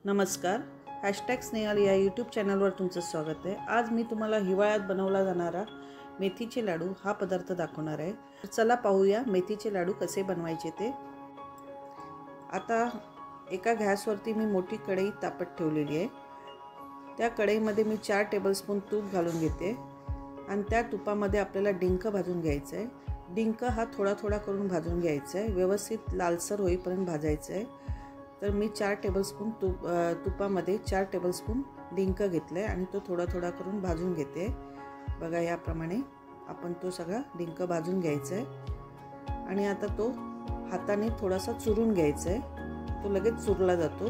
नमस्कार. #स्नेहल या यूट्यूब चॅनलवर तुमचं स्वागत आहे. आज मी तुम्हाला हिवाळ्यात बनवला जाणारा मेथीचे लाडू हा पदार्थ दाखवणार आहे. चला पाहूया मेथीचे लाडू कसे बनवायचे ते. आता एका गॅसवरती मी मोठी कढई तापत ठेवलेली आहे. त्या कढईमध्ये मी 4 टेबलस्पून तूप घालून घेते आणि त्या तुपामध्ये आपल्याला डिंक भाजून घ्यायचं आहे. डिंक हा थोडा थोडा करून भाजून घ्यायचा आहे. व्यवस्थित लालसर होईपर्यंत भाजायचं आहे. तर मी 4 टेबलस्पून तुपामध्ये 4 टेबलस्पून डिंक घेतले आणि तो थोडा थोडा करून भाजून घेते. बघा याप्रमाणे आपण तो सगळा डिंक भाजून घ्यायचा आहे आणि आता तो हाताने थोडासा चुरून घ्यायचा आहे. तो लगेच चुरला जातो.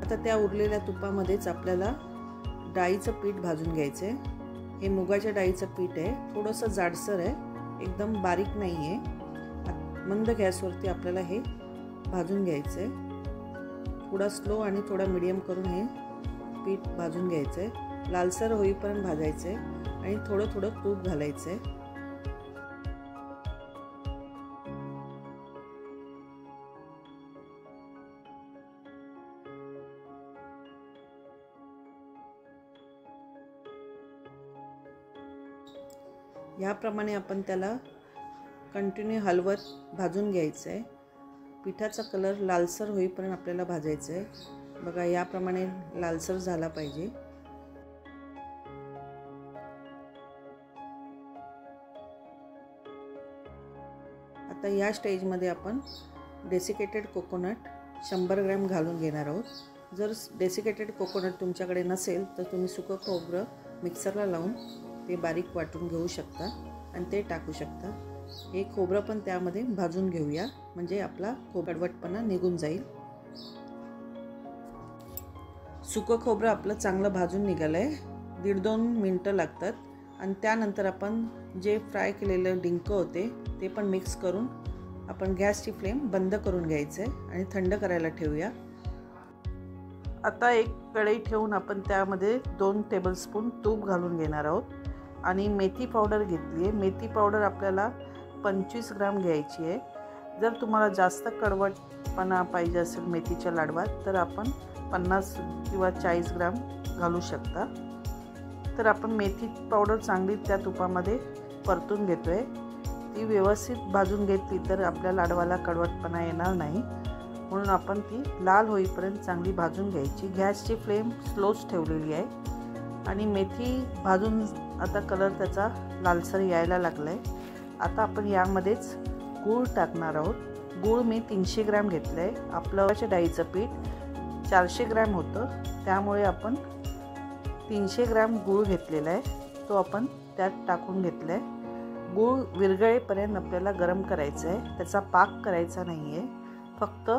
आता त्या उरलेल्या तुपामध्येच आपल्याला डाळीचं पीठ भाजून घ्यायचं आहे. हे मुगाच्या डाळीचं पीठ आहे. थोडंसं जाडसर आहे, एकदम बारीक नाही आहे. मंद गॅसवरती आपल्याला हे भाजून घ्यायचं आहे. थोडा स्लो आणि थोडा मीडियम करून हे पीठ भाजून घ्यायचं आहे. लालसर होईपर्यंत भाजायचं आहे आणि थोडं थोडं तूप घालायचं आहे. याप्रमाणे आपण त्याला कंटिन्यू हलवत भाजून घ्यायचं आहे. पिठाचा कलर लालसर होईपर्यंत आपल्याला भाजायचं आहे. बघा याप्रमाणे लालसर झाला पाहिजे. आता या स्टेजमध्ये आपण डेसिकेटेड कोकोनट 100 ग्रॅम घालून घेणार आहोत. जर डेसिकेटेड कोकोनट तुमच्याकडे नसेल तर तुम्ही सुकं खोबरं मिक्सरला लावून ते बारीक वाटून घेऊ शकता आणि ते टाकू शकता. हे खोबरं पण त्यामध्ये भाजून घेऊया, म्हणजे आपला कडवटपणा निघून जाईल. सुकं खोबरं आपलं चांगलं भाजून निघालं आहे. 1.5-2 मिनटं लागतात आणि त्यानंतर आपण जे फ्राय केलेलं डिंक होते ते पण मिक्स करून आपण गॅसची फ्लेम बंद करून घ्यायचं आहे आणि थंड करायला ठेवूया. आता एक कढई ठेवून आपण त्यामध्ये 2 टेबलस्पून तूप घालून घेणार आहोत आणि मेथी पावडर घेतली आहे. मेथी पावडर आपल्याला 25 ग्राम घ्यायची आहे. जर तुम्हाला जास्त कडवटपणा पाहिजे असेल मेथीच्या लाडवात तर आपण 50 किंवा 40 ग्राम घालू शकता. तर आपण मेथी पावडर चांगली त्या तुपामध्ये परतून घेतो आहे. ती व्यवस्थित भाजून घेतली तर आपल्या लाडवाला कडवटपणा येणार नाही, म्हणून आपण ती लाल होईपर्यंत चांगली भाजून घ्यायची. गॅसची फ्लेम स्लोच ठेवलेली आहे आणि मेथी भाजून आता कलर त्याचा लालसर यायला लागला आहे. आता आपण यामध्येच गूळ टाकणार आहोत. गूळ मी 300 ग्रॅम घेतलं आहे. आपलं डाळीचं पीठ 400 ग्रॅम होतं, त्यामुळे आपण 300 ग्रॅम गूळ घेतलेला आहे. तो आपण त्यात टाकून घेतला आहे. गूळ विरघळेपर्यंत आपल्याला गरम करायचं आहे. त्याचा पाक करायचा नाही आहे, फक्त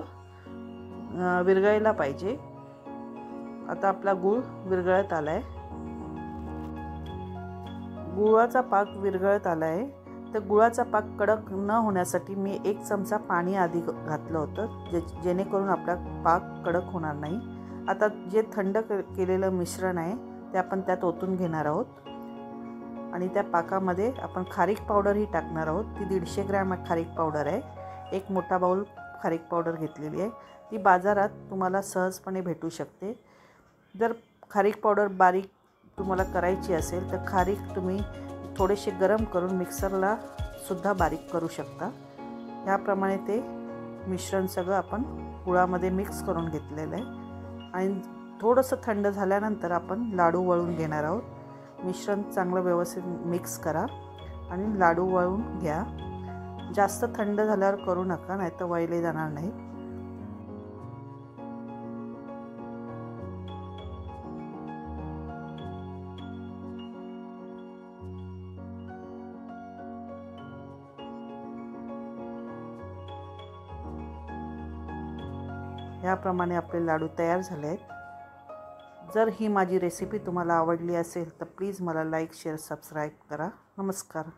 विरघळायला पाहिजे. आता आपला गूळ विरघळत आला आहे. गुळाचा पाक विरघळत आला आहे. तर गुळाचा पाक कडक न होण्यासाठी मी 1 चमचा पाणी आधी घातलं होतं, जेणेकरून आपला पाक कडक होणार नाही. आता जे थंड केलेलं मिश्रण आहे ते आपण त्यात ओतून घेणार आहोत आणि त्या पाकामध्ये आपण खारीक पावडरही टाकणार आहोत. ती 150 ग्रॅम खारीक पावडर आहे. 1 मोठा बाऊल खारीक पावडर घेतलेली आहे. ती बाजारात तुम्हाला सहजपणे भेटू शकते. जर खारीक पावडर बारीक तुम्हाला करायची असेल तर खारीक तुम्ही थोडेसे गरम करून मिक्सरला सुद्धा बारीक करू शकता. याप्रमाणे ते मिश्रण सगळं आपण गुळामध्ये मिक्स करून घेतलेलं आहे आणि थोडंसं थंड झाल्यानंतर आपण लाडू वळून घेणार आहोत. मिश्रण चांगलं व्यवस्थित मिक्स करा आणि लाडू वळून घ्या. जास्त थंड झाल्यावर करू नका, नाहीतर वळले जाणार नाही. याप्रमाणे आपले लाडू तयार झाले आहेत. जर ही माझी रेसिपी तुम्हाला आवडली असेल तर प्लीज मला लाईक, शेअर, सबस्क्राईब करा. नमस्कार.